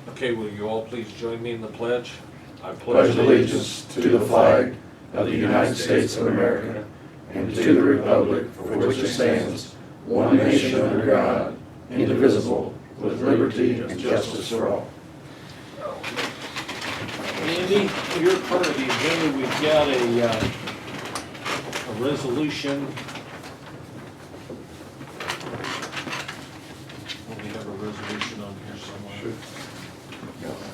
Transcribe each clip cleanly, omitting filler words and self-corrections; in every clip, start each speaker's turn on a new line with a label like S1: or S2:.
S1: Okay, will you all please join me in the pledge? I
S2: Pledge allegiance to the flag of the United States of America and to the republic for which it stands, one nation under God, indivisible, with liberty and justice for all.
S1: Andy, you're part of the agenda. We've got a resolution. Well, we have a resolution on here somewhere.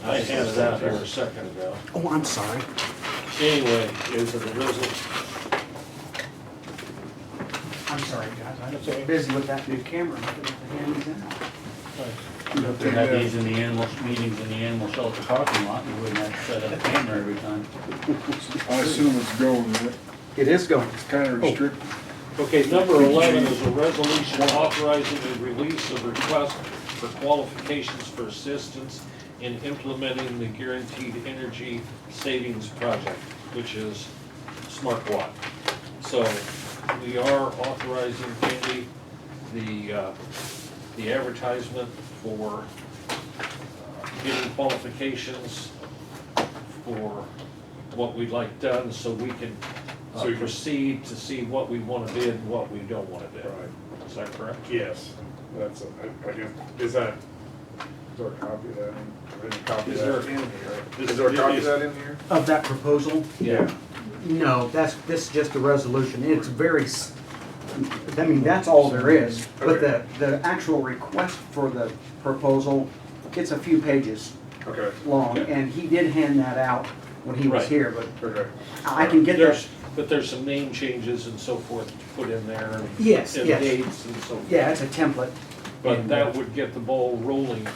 S1: I had it out here a second ago.
S3: Oh, I'm sorry.
S1: Anyway, is it a resolution?
S3: I'm sorry, guys. I'm so busy with that new camera. I forgot to hand these in.
S4: They had these in the animal meetings in the animal shelter parking lot, you wouldn't have to set up a camera every time.
S5: I assume it's going, right?
S3: It is going.
S5: It's kind of restricted.
S1: Okay, number 11 is a resolution authorizing the release of requests for qualifications for assistance in implementing the Guaranteed Energy Savings Project, which is Smart Watt. So we are authorizing, Andy, the advertisement for getting qualifications for what we'd like done, so we can proceed to see what we want to bid and what we don't want to bid.
S5: Right.
S1: Is that correct?
S5: Yes. That's, I guess, is there a copy of that in? Any copy of
S1: Is
S5: that
S1: there-
S5: in here? Is there a copy of that in here?
S3: Of that proposal?
S1: Yeah.
S3: No, this is just a resolution. It's very, I mean, that's all there is. But the actual request for the proposal, it's a few pages
S5: Okay,
S3: long.
S1: Okay.
S3: And he did hand that out when he was
S1: Right.
S3: here, but
S5: okay.
S3: I can get that.
S1: But there's some name changes and so forth to put in there. And
S3: Yes,
S1: and
S3: yes.
S1: dates and so forth.
S3: Yeah, it's a template.
S1: But that would get the ball rolling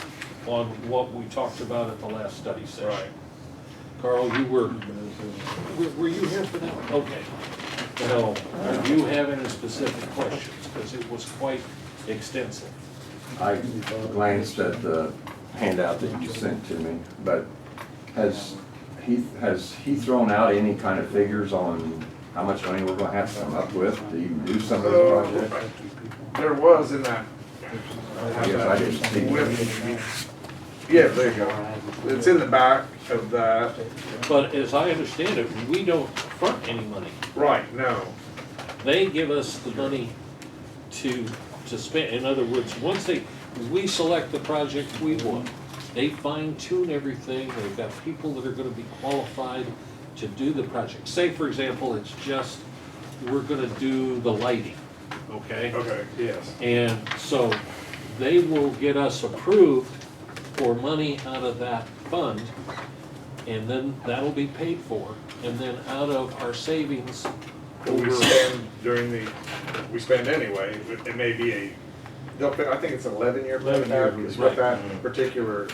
S1: on what we talked about at the last study session.
S5: Right.
S1: Carl, you were you here for that? Okay. So, do you have any specific questions? Because it was quite extensive.
S2: I glanced at the handout that you sent to me, but has he thrown out any kind of figures on how much money we're gonna have to come up with to even do some of those projects?
S5: There was in that.
S2: Yes, I didn't see.
S5: Yeah, there you go. It's in the back of that.
S1: But as I understand it, we don't front any money.
S5: Right, no.
S1: They give us the money to spend. In other words, once we select the project we want, they fine tune everything. They've got people that are gonna be qualified to do the project. Say, for example, it's just, we're gonna do the lighting, okay?
S5: Okay, yes.
S1: And so they will get us approved for money out of that fund, and then that'll be paid for. And then out of our savings,
S5: We spend we spend anyway, it may be I think it's an 11-year
S1: 11 year,
S5: is what
S1: right.
S5: that particular,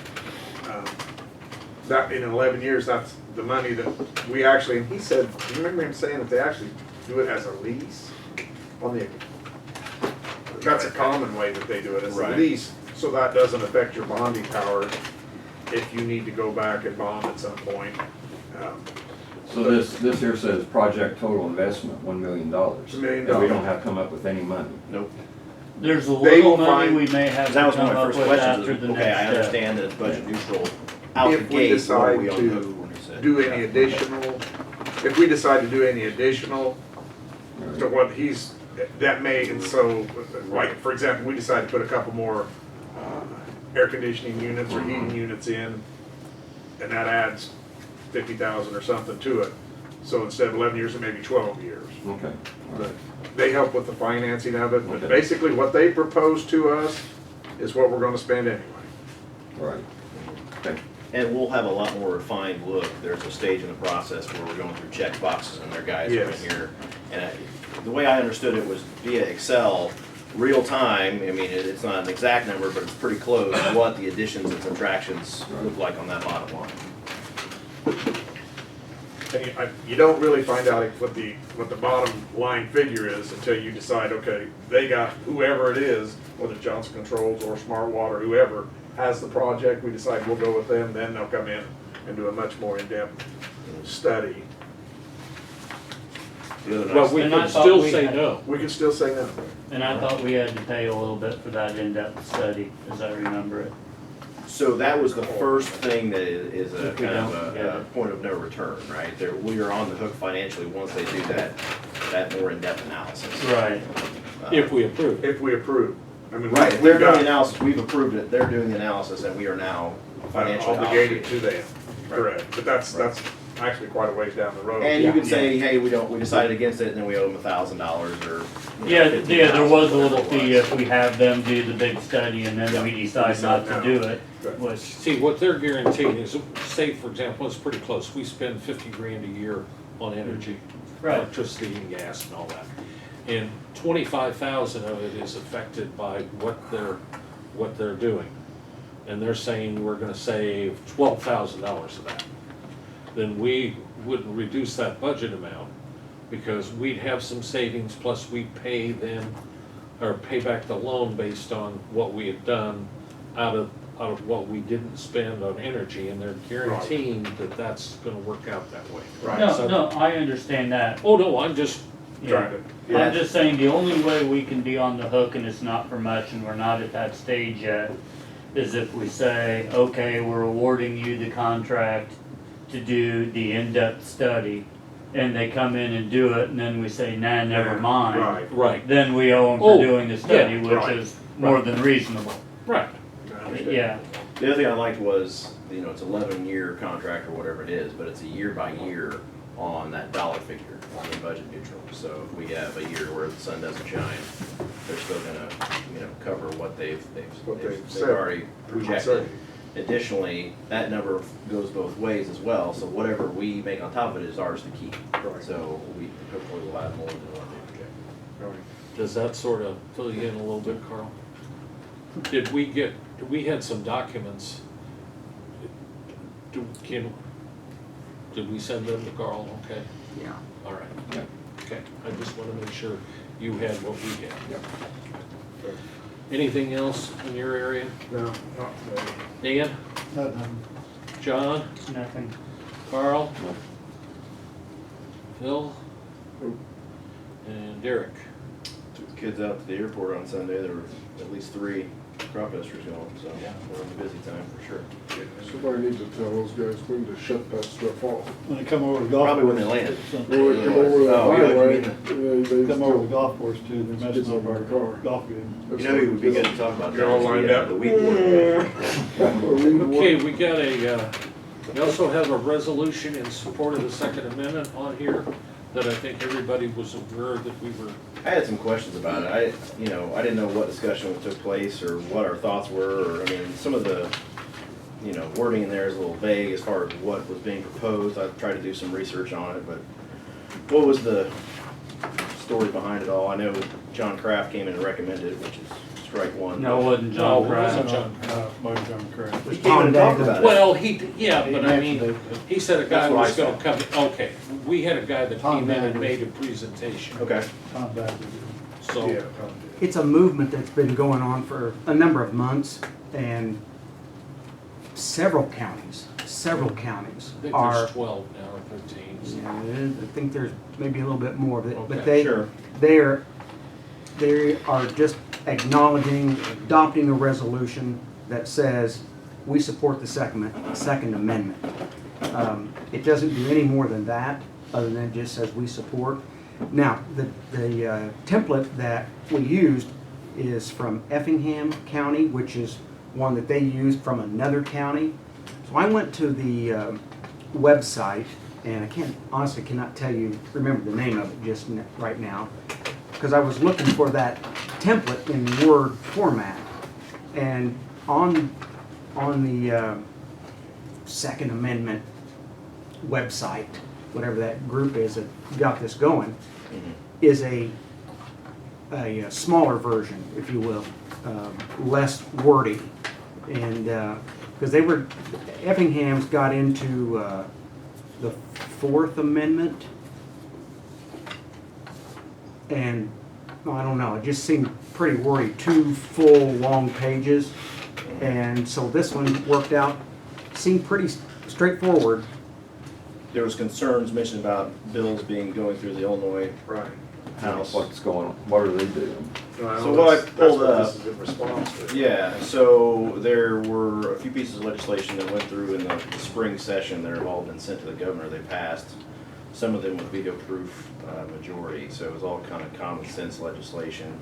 S5: that in 11 years, that's the money that we actually, and he said, you remember him saying that they actually do it as a lease on the, that's a common way that they do it, as a
S6: Right.
S5: lease, so that doesn't affect your bonding power if you need to go back and bond at some point.
S2: So this here says project total investment, $1 million.
S5: $1 million.
S2: And we don't have to come up with any money.
S6: Nope.
S4: There's a
S5: They
S4: little
S5: will
S4: money
S5: find-
S4: we may have to
S6: That was one
S4: come
S6: of my
S4: up
S6: first
S4: with
S6: questions.
S4: after
S6: Is,
S4: the
S6: okay,
S4: next
S6: I
S4: step.
S6: understand that it's budget neutral out the
S5: If we
S6: gate. What are
S5: decide
S6: we on
S5: to
S6: hook when it's at-
S5: do any additional, if we decide to do any additional to what that may, and so, like, for example, we decide to put a couple more air conditioning units or heating units in, and that adds 50,000 or something to it. So instead of 11 years, it may be 12 years.
S2: Okay. All right.
S5: They help with the financing of it, but
S2: Okay.
S5: basically what they propose to us is what we're gonna spend anyway.
S2: Right. Okay.
S6: And we'll have a lot more refined look. There's a stage in the process where we're going through check boxes and their guys are
S5: Yes.
S6: in here. And the way I understood it was via Excel, real time. I mean, it's not an exact number, but it's pretty close to what the additions and subtractions look like on that bottom line.
S5: And you don't really find out what the bottom line figure is until you decide, okay, they got whoever it is, whether it's Johnson Controls or Smart Water, whoever has the project, we decide we'll go with them, then they'll come in and do a much more in-depth study.
S6: The other
S1: Well,
S6: nice
S1: we
S4: And I
S1: can
S4: thought
S1: still
S4: we
S1: say
S4: had-
S1: no.
S5: We can still say no.
S4: And I thought we had to pay a little bit for that in-depth study, as I remember it.
S6: So that was the first thing that is a
S4: If we
S6: kind of
S4: don't get
S6: a
S4: it.
S6: point of no return, right? There, we are on the hook financially once they do that more in-depth analysis.
S4: Right.
S1: If we approve it.
S5: If we approve. I mean,
S6: Right, if
S5: we've
S6: they're doing
S5: got
S6: the analysis, we've approved it, they're doing the analysis, and we are now financially
S5: obligated
S6: obligated.
S5: to them. Correct. But that's actually quite a ways down the road.
S6: And you
S1: Yeah.
S6: can say, hey, we decided against it, and then we owe them $1,000 or.
S4: Yeah, there was a little fee if we have them do the big study and then we decide not to do it,
S5: Good.
S4: which,
S1: See, what they're guaranteeing is, say, for example, it's pretty close, we spend 50 grand a year on energy.
S4: Right.
S1: Electricity and gas and all that. And 25,000 of it is affected by what they're doing. And they're saying we're gonna save $12,000 of that. Then we wouldn't reduce that budget amount because we'd have some savings, plus we pay them, or pay back the loan based on what we had done out of what we didn't spend on energy, and they're guaranteeing that that's gonna work out that way.
S5: Right.
S1: So-
S4: no, I understand that.
S1: Oh, no, I'm just,
S5: Trying to.
S4: I'm just saying, the only way we can be on the hook, and it's not for much, and we're not at that stage yet, is if we say, okay, we're awarding you the contract to do the in-depth study, and they come in and do it, and then we say, nah, never mind.
S5: Right.
S1: right,
S4: Then we owe them
S1: Oh,
S4: for doing the study,
S1: yeah,
S4: which
S5: right,
S4: is more than reasonable.
S1: right.
S5: I understand.
S4: Yeah,
S6: The other thing I liked was, it's 11-year contract or whatever it is, but it's a year by year on that dollar figure, on the budget neutral. So if we have a year where the sun doesn't shine, they're still gonna, cover what they've
S5: What they've said.
S6: already projected.
S5: Said.
S6: Additionally, that number goes both ways as well, so whatever we make on top of it is ours to keep.
S5: Right.
S6: So we hopefully will add more than what they project.
S5: Right.
S1: Does that sort of fill you in a little bit, Carl? We had some documents. Did we send them to Carl? Okay,
S3: Yeah.
S1: all right.
S2: Yeah.
S1: Okay, I just want to make sure you had what we had.
S2: Yep.
S5: Good.
S1: Anything else in your area?
S5: No, not today.
S1: Dan? John?
S4: nothing.
S1: Carl? Phil? And Derek?
S6: Took the kids out to the airport on Sunday, there were at least 3 crop dusters going, so we're in a busy time for sure.
S7: Somebody needs to tell those guys when to shut that stuff off.
S8: When they come over the golf course.
S6: Probably when they land.
S7: When they come over the
S6: Oh, yeah, you
S7: highway,
S6: mean
S7: they
S8: Come over the golf course too, they're
S7: Gets
S8: messing
S7: in
S8: up
S7: my
S8: our
S7: car.
S8: golf game.
S6: You know who would be good to talk about
S5: You're all
S6: that?
S5: lined
S6: The,
S5: up.
S6: The weed board.
S1: Okay, we got we also have a resolution in support of the Second Amendment on here that I think everybody was aware that we were.
S6: I had some questions about it. I didn't know what discussion took place or what our thoughts were, or, some of the, wording in there is a little vague as far as what was being proposed. I tried to do some research on it, but what was the story behind it all? I know John Kraft came in and recommended it, which is strike one.
S4: No, it wasn't
S1: No,
S4: John
S1: it
S4: Kraft.
S1: wasn't John.
S8: Mike John Kraft.
S6: He came in and talked about it.
S1: Well, but I mean, he said a guy
S6: That's what
S1: was
S6: I
S1: gonna come, okay, we had a guy that
S8: Tom
S1: came in and
S8: Baggers.
S1: made a presentation,
S6: Okay.
S8: Tom Baggers.
S1: so.
S5: Yeah.
S3: It's a movement that's been going on for a number of months, and several counties
S1: I think
S3: are.
S1: there's 12 now or 13. so.
S3: Yeah, I think there's maybe a little bit more of it,
S1: Okay,
S3: but
S6: sure.
S3: they are just acknowledging, adopting a resolution that says we support the Second Amendment. It doesn't do any more than that, other than it just says we support. Now, the template that we used is from Effingham County, which is one that they used from another county. So I went to the website, and I honestly cannot remember the name of it just right now, because I was looking for that template in Word format. And on the Second Amendment website, whatever that group is that got this going, is a smaller version, if you will, less wordy. And because Effingham's got into the Fourth Amendment, and I don't know, it just seemed pretty wordy, 2 full long pages. And so this one worked out, seemed pretty straightforward.
S6: there was concerns mentioned about bills going through the Illinois
S5: Right.
S6: House.
S2: What are they doing?
S5: Well,
S6: So what I
S5: that's
S6: pulled
S5: what
S6: up-
S5: This is in response to.
S6: Yeah, so there were a few pieces of legislation that went through in the spring session that have all been sent to the governor. They passed. Some of them with veto-proof majority, so it was all kind of common sense legislation.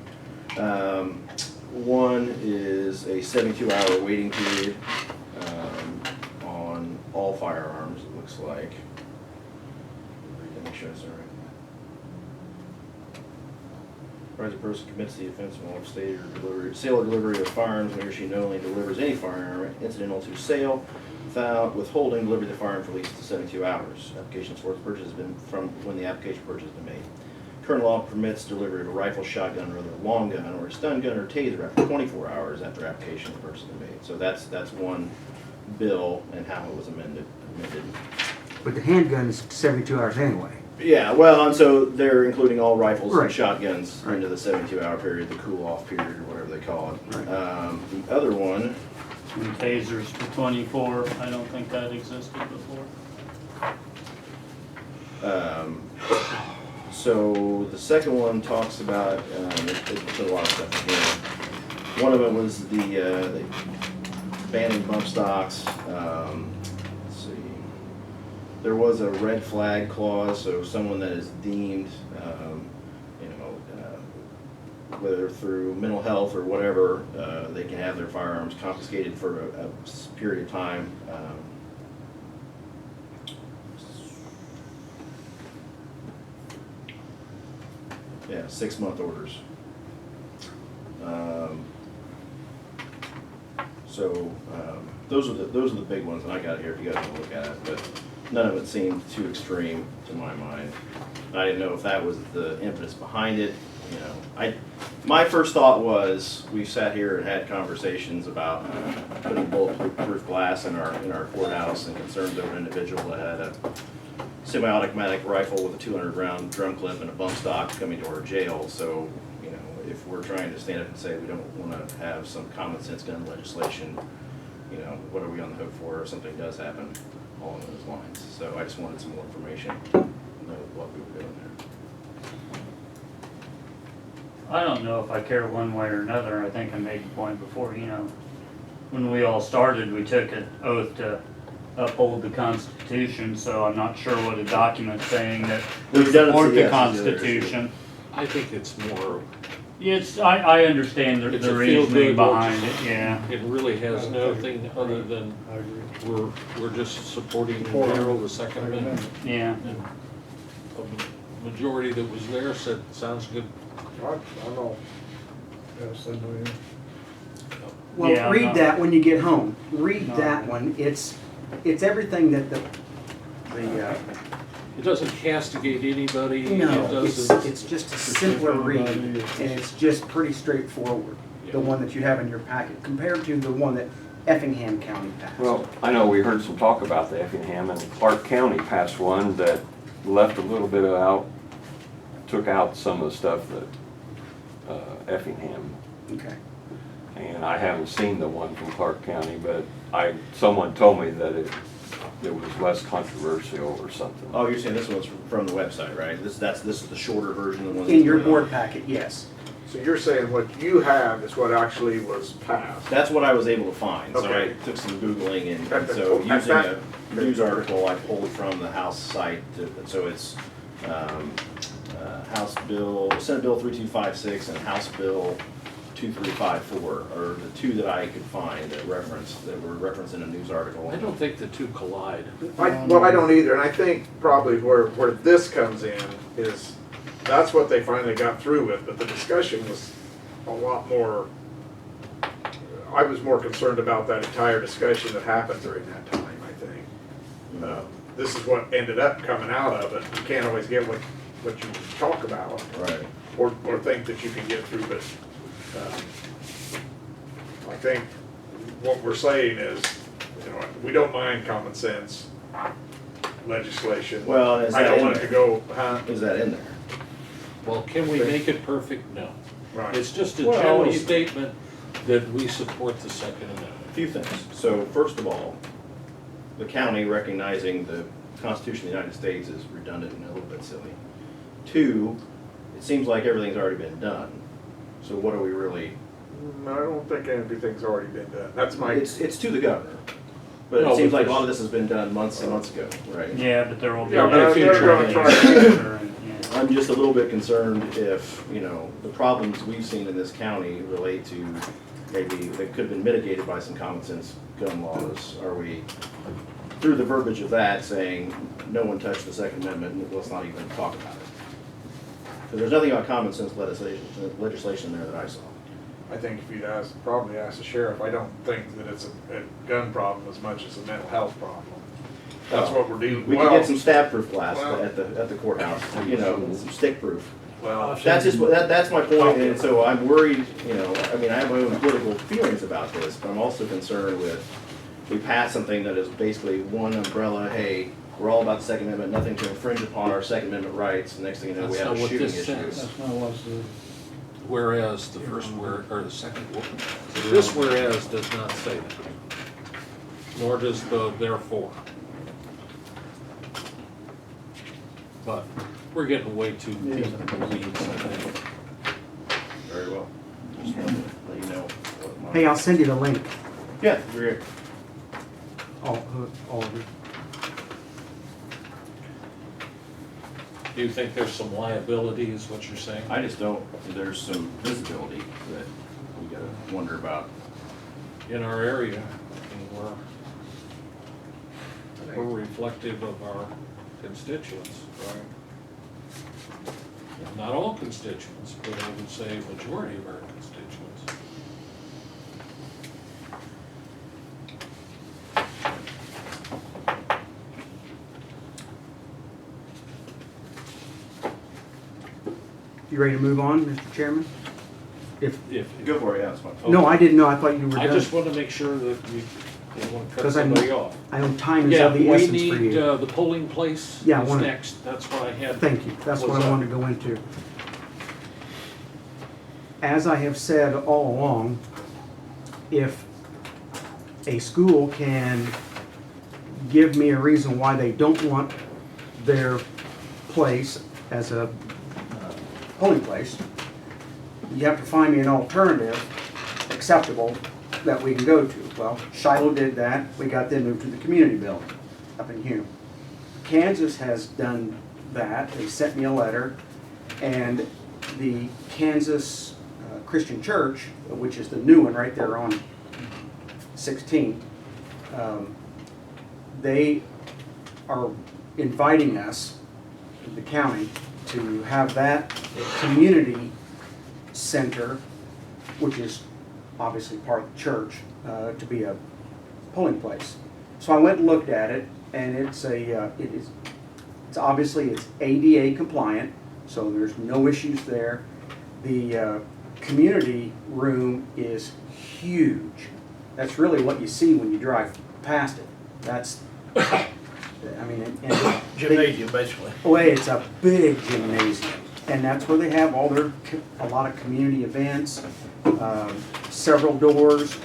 S6: One is a 72-hour waiting period on all firearms, it looks like. Let me make sure that's all right. Provides a person commits the offense while state or delivery, sale or delivery of firearms, when he or she knowingly delivers any firearm incidental to sale without withholding delivery of the firearm for at least 72 hours. Application for its purchase has been from when the application purchase has been made. Current law permits delivery of a rifle, shotgun, or other long gun, or a stun gun or taser after 24 hours after application and purchase has been made. So that's one bill and how it was amended.
S3: But the handgun is 72 hours anyway.
S6: Yeah, well, and so they're including all rifles
S3: Right.
S6: and shotguns
S3: Right.
S6: into the 72-hour period, the cool-off period, or whatever they call it.
S3: Right.
S6: The other one,
S4: And tasers for 24, I don't think that existed before.
S6: so the second one talks about, they put a lot of stuff in here. One of it was the banning bump stocks. Let's see. There was a red flag clause, so someone that is deemed, whether through mental health or whatever, they can have their firearms confiscated for a period of time. Yeah, 6-month orders. Those are the big ones, and I got it here if you guys want to look at it, but none of it seemed too extreme to my mind. I didn't know if that was the impetus behind it. My first thought was, we sat here and had conversations about putting bulletproof glass in our courthouse and concerns over an individual that had a semi-automatic rifle with a 200-round drum clip and a bump stock coming to our jail. So, if we're trying to stand up and say we don't want to have some common sense gun legislation, what are we on the hook for if something does happen along those lines? So I just wanted some more information, know what we were doing there.
S4: I don't know if I care one way or another. I think I made the point before, when we all started, we took an oath to uphold the Constitution, so I'm not sure what a document saying that we
S6: We've done it,
S4: support the
S6: yes, it's the other
S4: Constitution.
S1: I think it's more,
S4: Yes, I understand
S1: It's
S4: the
S1: a
S4: reasoning
S1: feel-good
S4: behind it, yeah.
S1: it really has nothing other than
S8: I agree.
S1: we're just supporting in general the Second Amendment.
S4: Yeah.
S1: And a majority that was there said, sounds good.
S7: I know.
S8: Yes, I know you.
S3: Well,
S4: Yeah, I'm
S3: read
S4: not-
S3: that when you get home. Read
S4: No.
S3: that one. It's everything that the
S1: It doesn't castigate anybody.
S3: no,
S1: It
S3: it's
S1: doesn't,
S3: just a simpler read, and it's just pretty straightforward. The one that you have in your packet compared to the one that Effingham County passed.
S2: Well, I know we heard some talk about the Effingham, and Clark County passed one that left a little bit took out some of the stuff that Effingham,
S3: Okay.
S2: and I haven't seen the one from Clark County, but someone told me that it was less controversial or something.
S6: Oh, you're saying this one's from the website, right? This is the shorter version, the one
S3: In your
S6: that's put on.
S3: board packet, yes.
S5: So you're saying what you have is what actually was passed?
S6: That's what I was able to find. So
S5: Okay.
S6: I took some Googling and
S5: That's
S6: so
S5: cool. That's
S6: using
S5: that-
S6: a news article I pulled from the House site. So it's House Bill, Senate Bill 3256 and House Bill 2354 are the two that I could find that were referenced in a news article.
S1: I don't think the two collide.
S5: Well, I don't either, and I think probably where this comes in is, that's what they finally got through with, but the discussion was a lot more, I was more concerned about that entire discussion that happened during that time, I think. This is what ended up coming out of it. You can't always get what you talk about,
S6: Right.
S5: or think that you can get through, but I think what we're saying is, we don't mind common sense legislation.
S6: Well, is
S5: I
S6: that
S5: don't
S6: in
S5: want it
S6: there?
S5: to go, huh?
S6: Is that in there?
S1: Well, can we make it perfect? No.
S5: Right.
S1: It's just a
S6: Well,
S1: general
S6: you-
S1: statement that we support the Second Amendment.
S6: A few things. So first of all, the county recognizing the Constitution of the United States is redundant and a little bit silly. Two, it seems like everything's already been done. So what are we really,
S5: No, I don't think everything's already been done. That's my,
S6: it's to the governor. But
S1: No,
S6: it seems
S1: but
S6: like a lot of this has been done months and months ago, right?
S4: Yeah, but there will be.
S5: Yeah, but
S1: they're
S5: gonna try
S4: Yeah.
S6: I'm just a little bit concerned if, you know, the problems we've seen in this county relate to maybe that could have been mitigated by some common sense gun laws. Are we, through the verbiage of that, saying no one touched the Second Amendment and let's not even talk about it? Because there's nothing about common sense legislation there that I saw.
S5: I think if you'd probably ask the sheriff, I don't think that it's a gun problem as much as a mental health problem. That's what we're dealing with.
S6: We could get some stab-proof glass
S5: well-
S6: at the courthouse, you know, some stick-proof.
S5: Well,
S6: That's just, that's my point, and so I'm worried, you know, I mean, I have my own political feelings about this, but I'm also concerned with, we pass something that is basically one umbrella, hey, we're all about the Second Amendment, nothing to infringe upon our Second Amendment rights, the next thing you know, we
S1: That's
S6: have
S1: not
S6: a
S1: what
S6: shooting
S1: this
S6: issue.
S1: says.
S8: That's not what's the,
S1: Whereas the first or the second, this whereas does not say that. Nor does the therefore. But we're getting way too deep in the weeds, I think.
S6: Very well. Just wanted to let you know. what my-
S3: Hey, I'll send you the link,
S6: Yeah, great.
S3: all of you.
S1: Do you think there's some liability is what you're saying?
S6: I just don't, there's some visibility that we gotta wonder about.
S1: In our area, and we're reflective of our constituents.
S5: right.
S1: Not all constituents, but I would say a majority of our constituents.
S3: You ready to move on, Mr. Chairman? If,
S6: Go for it, yeah, that's fine.
S3: no, I didn't know, I thought you were
S1: I
S3: done.
S1: just want to make sure that you don't want to cut
S3: 'Cause I
S1: somebody
S3: know-
S1: off.
S3: I know time is
S1: Yeah,
S3: of the
S1: we
S3: essence for
S1: need,
S3: you.
S1: the polling place
S3: Yeah, I
S1: is
S3: wanna-
S1: next, that's what I had.
S3: Thank you, that's what
S1: was
S3: I
S1: up.
S3: wanted to go into. As I have said all along, if a school can give me a reason why they don't want their place as a polling place, you have to find me an alternative acceptable that we can go to. Well, Shiloh did that, we got them moved to the community building up in Hume. Kansas has done that, they sent me a letter, and the Kansas Christian Church, which is the new one right there on 16th, they are inviting us, the county, to have that community center, which is obviously part of the church, to be a polling place. So I went and looked at it, and it's obviously it's ADA compliant, so there's no issues there. The community room is huge. That's really what you see when you drive past it. That's, I mean, and
S8: gymnasium, basically.
S3: well, it's a big gymnasium, and that's where they have all their, a lot of community events, several doors.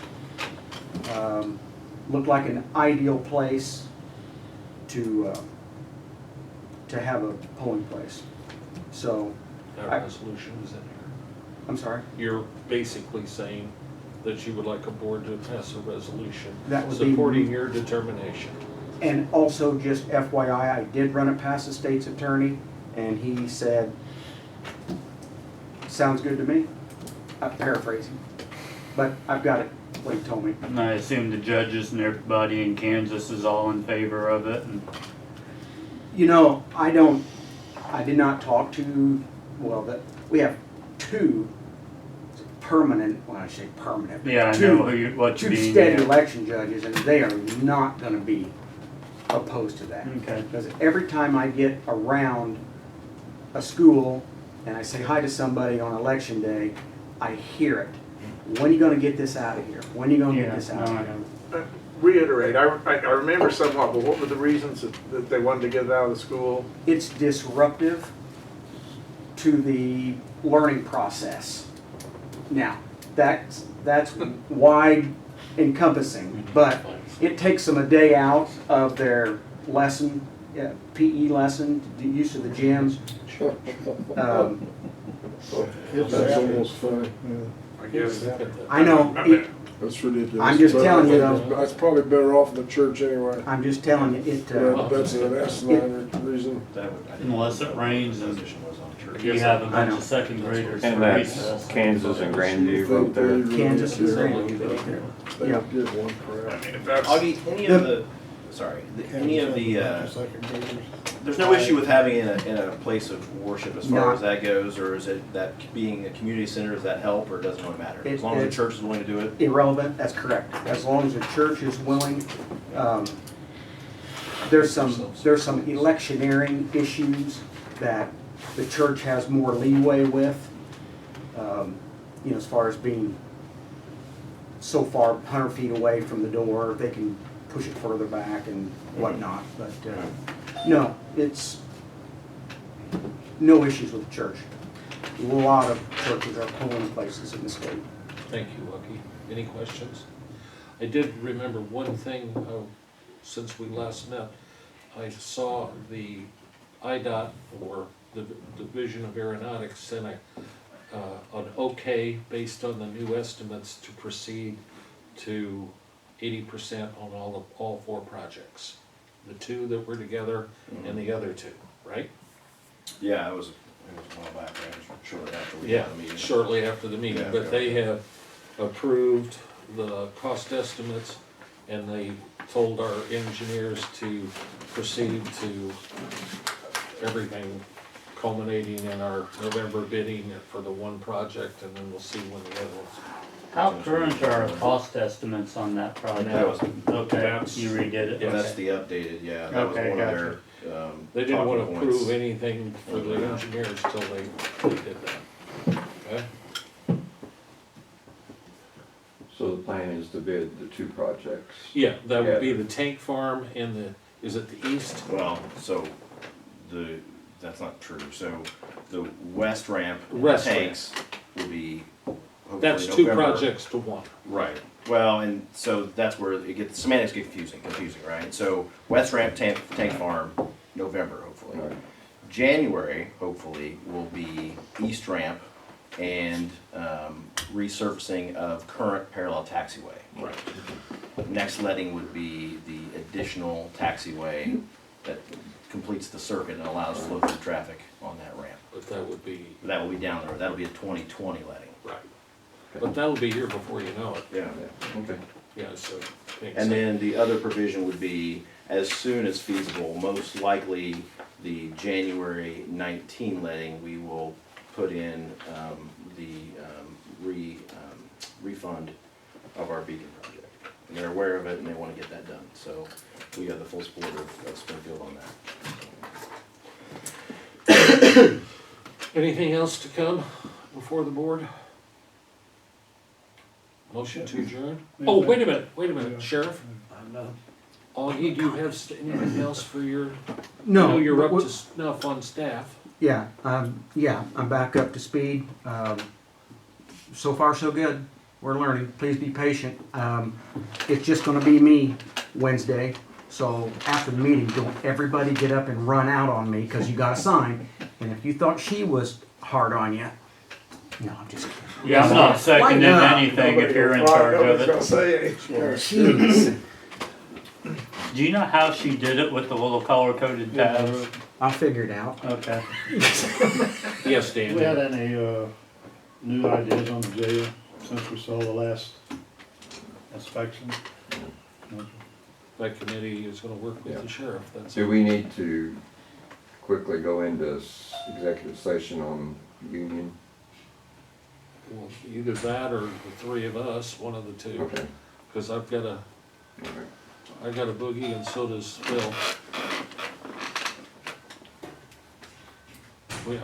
S3: Looked like an ideal place to have a polling place. So,
S1: That resolution is in here.
S3: I'm sorry?
S1: You're basically saying that you would like a board to pass a resolution
S3: That would be-
S1: supporting your determination.
S3: And also, just FYI, I did run it past the state's attorney, and he said, sounds good to me. I'm paraphrasing, but I've got it, what he told me.
S4: And I assume the judges and everybody in Kansas is all in favor of it, and
S3: You know, I did not talk to, well, we have two permanent, well, I say permanent.
S4: yeah, I
S3: two-
S4: know what you
S3: Two
S4: mean.
S3: steady
S4: yeah.
S3: election judges, and they are not gonna be opposed to that.
S4: Okay.
S3: Because every time I get around a school and I say hi to somebody on election day, I hear it. When are you gonna get this out of here? When are you gonna get
S4: Yeah,
S3: this
S4: no,
S3: out
S4: I
S3: of here?
S4: know.
S5: Reiterate, I remember somewhat, but what were the reasons that they wanted to get it out of the school?
S3: It's disruptive to the learning process. Now, that's wide encompassing, but it takes them a day out of their lesson yeah, PE lesson, the use of the gyms.
S7: That's almost funny.
S5: I guess.
S3: I know,
S5: I mean,
S7: That's ridiculous.
S3: I'm just
S7: But
S3: telling you,
S7: I think
S3: though.
S7: That's probably better off in the church anyway.
S3: I'm just telling you,
S7: That's an asinine reason.
S6: That would, I didn't
S4: Unless
S6: know
S4: it
S6: what
S4: rains
S6: the
S4: and
S6: position was on church.
S4: you have a
S3: I
S4: bunch
S3: know.
S4: of second graders
S2: And
S4: for
S2: that's
S4: recess.
S2: Kansas and Grandview
S7: Think
S2: right
S7: they
S2: there.
S7: really
S3: Kansas and
S7: care.
S3: Grandview.
S7: They
S3: Yeah.
S7: don't give one
S5: I
S7: crap.
S5: mean, if that's,
S6: Augie, any of the, sorry, any of the, there's no issue with having it in a place of worship as far
S3: No.
S6: as that goes, or is it that being a community center, does that help, or does it really matter? As long as the church is willing to do it?
S3: irrelevant, that's correct. As long as the church is willing. There's some electioneering issues that the church has more leeway with. You know, as far as being so far 100 feet away from the door, they can push it further back and whatnot. But no, it's no issues with the church. A lot of churches are polling places in the state.
S1: Thank you, Lucky. Any questions? I did remember one thing, since we last met. I saw the IDOT, or the Division of Aeronautics, sent an okay based on the new estimates to proceed to 80% on all 4 projects. The 2 that were together and the other 2, right?
S6: Yeah, it was a while back, right? It was shortly after we
S1: Yeah,
S6: had the meeting.
S1: shortly after the meeting,
S6: Yeah.
S1: but they have approved the cost estimates, and they told our engineers to proceed to everything culminating in our November bidding for the one project, and then we'll see when the other ones.
S4: How current are our cost estimates on that project?
S6: That was,
S4: Okay,
S1: That's-
S4: you redid it?
S1: Yeah,
S6: that's
S4: Okay.
S6: the updated, yeah, that was
S4: Okay,
S6: one of
S4: gotcha.
S6: their,
S1: They didn't want to
S6: talking
S1: approve
S6: points.
S1: anything for the engineers till they did that. Okay?
S2: So the plan is to bid the 2 projects.
S1: Yeah, that would be the tank farm and is it the east?
S6: Well, so that's not true. So the west ramp and the
S1: West ramp.
S6: tanks will be hopefully
S1: That's 2
S6: November.
S1: projects to 1.
S6: Right. Well, and so that's where semantics get confusing, right? So west ramp, tank farm, November, hopefully.
S2: Right.
S6: January, hopefully, will be east ramp and resurfacing of current parallel taxiway.
S1: Right.
S6: Next letting would be the additional taxiway that completes the circuit and allows flow through traffic on that ramp.
S1: But that would be,
S6: That will be down there, that'll be a 2020 letting.
S1: right. But that'll be here before you know it.
S6: Yeah.
S2: Yeah, okay.
S1: Yeah, so. makes
S6: And
S1: sense.
S6: then the other provision would be, as soon as feasible, most likely the January 19 letting, we will put in the refund of our beacon project. And they're aware of it and they want to get that done, so we have the full support of Springfield on that.
S1: Anything else to come before the board? Motion to adjourn? Oh, wait a minute, Sheriff. Augie, do you have anything else for your, I know you're up to snuff on staff.
S3: Yeah, I'm back up to speed. So far, so good. We're learning. Please be patient. It's just gonna be me Wednesday. So after the meeting, don't everybody get up and run out on me, because you got a sign. And if you thought she was hard on you, no, I'm just kidding.
S4: Yeah, I'm not seconding
S3: not?
S4: anything if you're in charge of
S5: Nobody's gonna
S4: it.
S5: say anything.
S3: Jeez.
S4: Do you know how she did it with the little color-coded tabs?
S3: I'll figure it out.
S4: Okay.
S1: Yes,
S8: Do we had
S1: Dan.
S8: any, new ideas on the jail since we saw the last inspection?
S1: That committee is gonna work with the sheriff, that's.
S2: Do we need to quickly go into executive session on union?
S1: Well, either that or the 3 of us, one of the 2.
S2: Okay,
S1: Cause I've got a
S2: all right.
S1: boogie and so does Phil.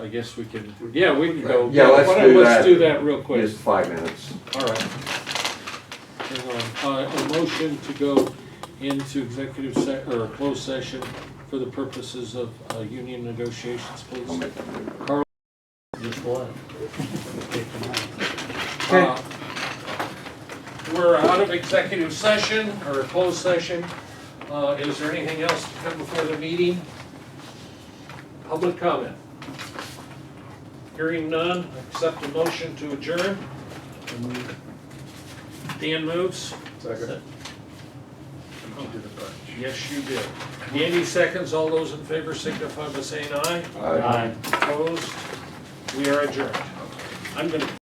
S1: I guess we can, yeah, we can go.
S2: Yeah, let's
S1: Why don't-
S2: do
S1: Let's
S2: that.
S1: do that real quick.
S2: Just 5 minutes.
S1: All right. Hang on, a motion to go into executive or closed session for the purposes of union negotiations,
S2: I'll
S1: please.
S2: make that move.
S1: Carl,
S4: Just what?
S1: we're out of executive session or closed session. Is there anything else to come before the meeting? Public comment. Hearing none, accept a motion to adjourn. Dan moves.
S5: Second.
S1: Yes, you did. Andy seconds. All those in favor signify by saying aye.
S2: Aye.
S1: Opposed? We are adjourned. I'm gonna